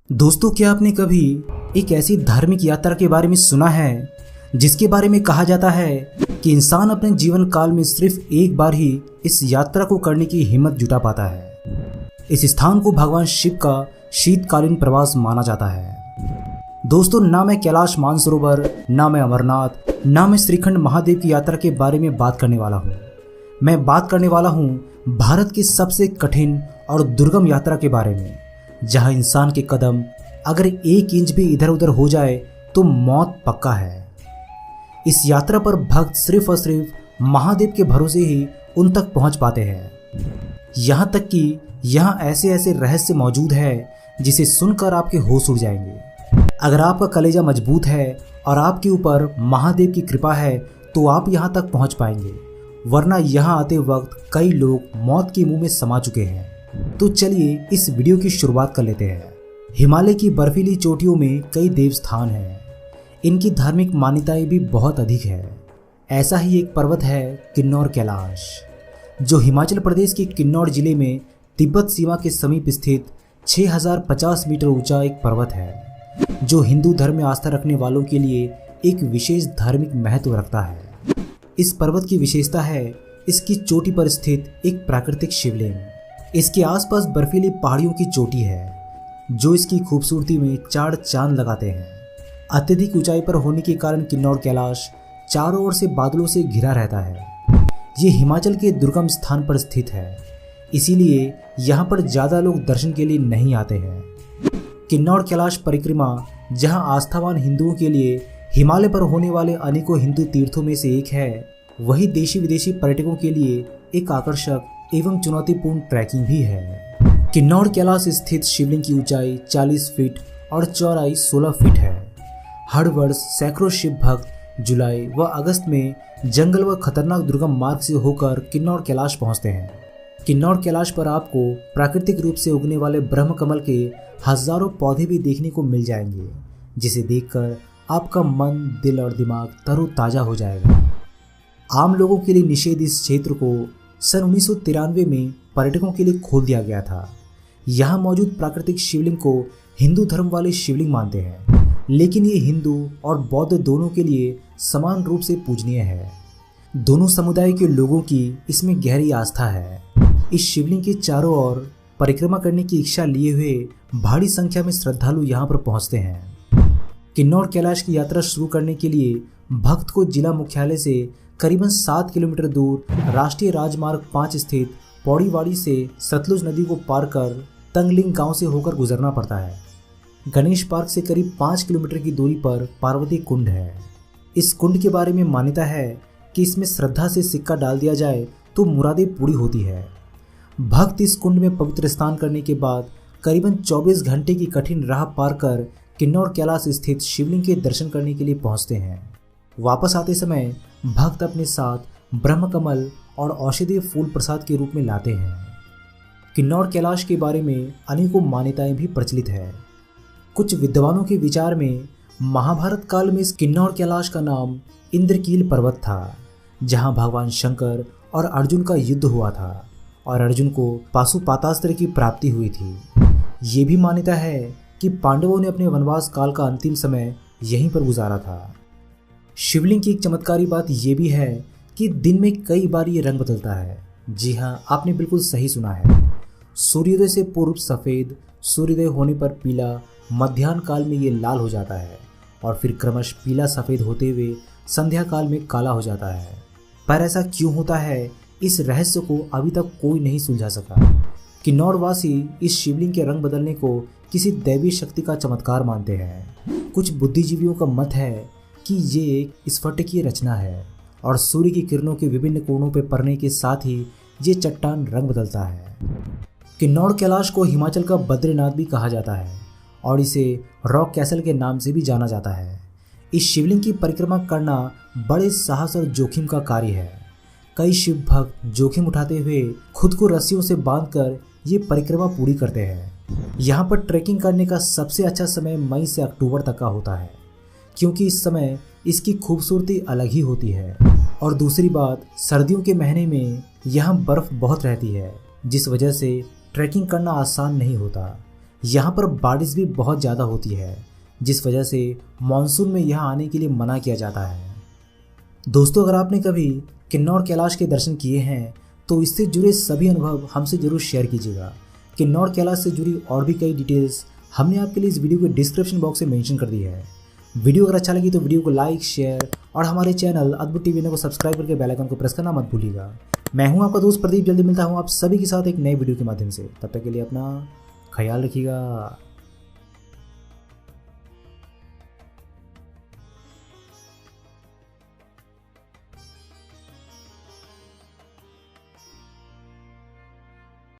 दोस्तों, क्या आपने कभी एक ऐसी धार्मिक यात्रा के बारे में सुना है जिसके बारे में कहा जाता है कि इंसान अपने जीवन काल में सिर्फ एक बार ही इस यात्रा को करने की हिम्मत जुटा पाता है। इस स्थान को भगवान शिव का शीतकालीन प्रवास माना जाता है। दोस्तों, ना मैं कैलाश मानसरोवर, ना मैं अमरनाथ, ना मैं श्रीखंड महादेव की यात्रा के बारे में बात करने वाला हूँ। मैं बात करने वाला हूँ भारत की सबसे कठिन और दुर्गम यात्रा के बारे में, जहां इंसान के कदम अगर 1 इंच भी इधर उधर हो जाए तो मौत पक्का है। इस यात्रा पर भक्त सिर्फ और सिर्फ महादेव के भरोसे ही उन तक पहुंच पाते हैं। यहां तक कि यहां ऐसे ऐसे रहस्य मौजूद है जिसे सुनकर आपके होश उड़ जाएंगे। अगर आपका कलेजा मजबूत है और आपके ऊपर महादेव की कृपा है तो आप यहां तक पहुंच पाएंगे, वरना यहां आते वक्त कई लोग मौत के मुंह में समा चुके हैं। तो चलिए इस वीडियो की शुरुआत कर लेते हैं। हिमालय की बर्फीली चोटियों में कई देव स्थान हैं। इनकी धार्मिक मान्यताएं भी बहुत अधिक है। ऐसा ही एक पर्वत है किन्नौर कैलाश, जो हिमाचल प्रदेश के किन्नौर जिले में तिब्बत सीमा के समीप स्थित 6050 मीटर ऊंचा एक पर्वत है, जो हिंदू धर्म में आस्था रखने वालों के लिए एक विशेष धार्मिक महत्व रखता है। इस पर्वत की विशेषता है इसकी चोटी पर स्थित एक प्राकृतिक शिवलिंग। इसके आसपास बर्फीली पहाड़ियों की चोटी है, जो इसकी खूबसूरती में 4 चांद लगाते हैं। अत्यधिक ऊंचाई पर होने के कारण किन्नौर कैलाश चारों ओर से बादलों से घिरा रहता है। ये हिमाचल के दुर्गम स्थान पर स्थित है, इसीलिए यहाँ पर ज़्यादा लोग दर्शन के लिए नहीं आते हैं। किन्नौर कैलाश परिक्रमा, जहाँ आस्थावान हिंदुओं के लिए हिमालय पर होने वाले अनेकों हिंदू तीर्थों में से एक है, वही देशी विदेशी पर्यटकों के लिए एक आकर्षक एवं चुनौतीपूर्ण ट्रैकिंग भी है। किन्नौर कैलाश स्थित शिवलिंग की ऊंचाई 40 फीट और चौड़ाई 16 फीट है। हर वर्ष सैकड़ों शिव भक्त जुलाई व अगस्त में जंगल व खतरनाक दुर्गम मार्ग से होकर किन्नौर कैलाश पहुंचते हैं। किन्नौर कैलाश पर आपको प्राकृतिक रूप से उगने वाले ब्रह्म कमल के हजारों पौधे भी देखने को मिल जाएंगे, जिसे देखकर आपका मन, दिल और दिमाग तरोताजा हो जाएगा। आम लोगों के लिए निषेध इस क्षेत्र को सन 1993 में पर्यटकों के लिए खोल दिया गया था। यहाँ मौजूद प्राकृतिक शिवलिंग को हिंदू धर्म वाले शिवलिंग मानते हैं, लेकिन ये हिंदू और बौद्ध दोनों के लिए समान रूप से पूजनीय है। दोनों समुदाय के लोगों की इसमें गहरी आस्था है। इस शिवलिंग के चारों ओर परिक्रमा करने की इच्छा लिए हुए भारी संख्या में श्रद्धालु यहाँ पर पहुँचते हैं। किन्नौर कैलाश की यात्रा शुरू करने के लिए भक्त को जिला मुख्यालय से करीबन 7 किलोमीटर दूर राष्ट्रीय राजमार्ग 5 स्थित पौड़ीवाड़ी से सतलुज नदी को पार कर तंगलिंग गांव से होकर गुजरना पड़ता है। गणेश पार्क से करीब 5 किलोमीटर की दूरी पर पार्वती कुंड है। इस कुंड के बारे में मान्यता है कि इसमें श्रद्धा से सिक्का डाल दिया जाए तो मुरादें पूरी होती है। भक्त इस कुंड में पवित्र स्नान करने के बाद करीबन 24 घंटे की कठिन राह पार कर किन्नौर कैलाश स्थित शिवलिंग के दर्शन करने के लिए पहुंचते हैं। वापस आते समय भक्त अपने साथ ब्रह्म कमल और औषधीय फूल प्रसाद के रूप में लाते हैं। किन्नौर कैलाश के बारे में अनेकों मान्यताएं भी प्रचलित है। कुछ विद्वानों के विचार में महाभारत काल में इस किन्नौर कैलाश का नाम इंद्रकील पर्वत था, जहां भगवान शंकर और अर्जुन का युद्ध हुआ था और अर्जुन को पाशुपतास्त्र की प्राप्ति हुई थी। ये भी मान्यता है कि पांडवों ने अपने वनवास काल का अंतिम समय यहीं पर गुजारा था। शिवलिंग की एक चमत्कारी बात यह भी है कि दिन में कई बार ये रंग बदलता है। जी हाँ, आपने बिल्कुल सही सुना है। सूर्योदय से पूर्व सफ़ेद, सूर्योदय होने पर पीला, मध्याह्न काल में ये लाल हो जाता है और फिर क्रमश पीला सफ़ेद होते हुए संध्या काल में काला हो जाता है। पर ऐसा क्यों होता है, इस रहस्य को अभी तक कोई नहीं सुलझा सका। किन्नौर वासी इस शिवलिंग के रंग बदलने को किसी दैवी शक्ति का चमत्कार मानते हैं। कुछ बुद्धिजीवियों का मत है कि ये एक स्फटिकीय रचना है और सूर्य की किरणों के विभिन्न कोणों पर पड़ने के साथ ही ये चट्टान रंग बदलता है। किन्नौर कैलाश को हिमाचल का बद्रीनाथ भी कहा जाता है और इसे रॉक कैसल के नाम से भी जाना जाता है। इस शिवलिंग की परिक्रमा करना बड़े साहस और जोखिम का कार्य है। कई शिव भक्त जोखिम उठाते हुए खुद को रस्सियों से बांधकर ये परिक्रमा पूरी करते हैं। यहाँ पर ट्रैकिंग करने का सबसे अच्छा समय मई से अक्टूबर तक का होता है, क्योंकि इस समय इसकी खूबसूरती अलग ही होती है। और दूसरी बात, सर्दियों के महीने में यहाँ बर्फ़ बहुत रहती है, जिस वजह से ट्रैकिंग करना आसान नहीं होता। यहाँ पर बारिश भी बहुत ज़्यादा होती है, जिस वजह से मानसून में यहाँ आने के लिए मना किया जाता है। दोस्तों, अगर आपने कभी किन्नौर कैलाश के दर्शन किए हैं तो इससे जुड़े सभी अनुभव हमसे ज़रूर शेयर कीजिएगा। किन्नौर कैलाश से जुड़ी और भी कई डिटेल्स हमने आपके लिए इस वीडियो के डिस्क्रिप्शन बॉक्स में मेंशन कर दी है। वीडियो अगर अच्छा लगी तो वीडियो को लाइक, शेयर और हमारे चैनल अद्भुत टीवी को सब्सक्राइब करके बेल आइकन को प्रेस करना मत भूलिएगा। मैं हूं आपका दोस्त प्रदीप, जल्दी मिलता हूं आप सभी के साथ एक नए वीडियो के माध्यम से। तब तक के लिए अपना ख्याल रखिएगा।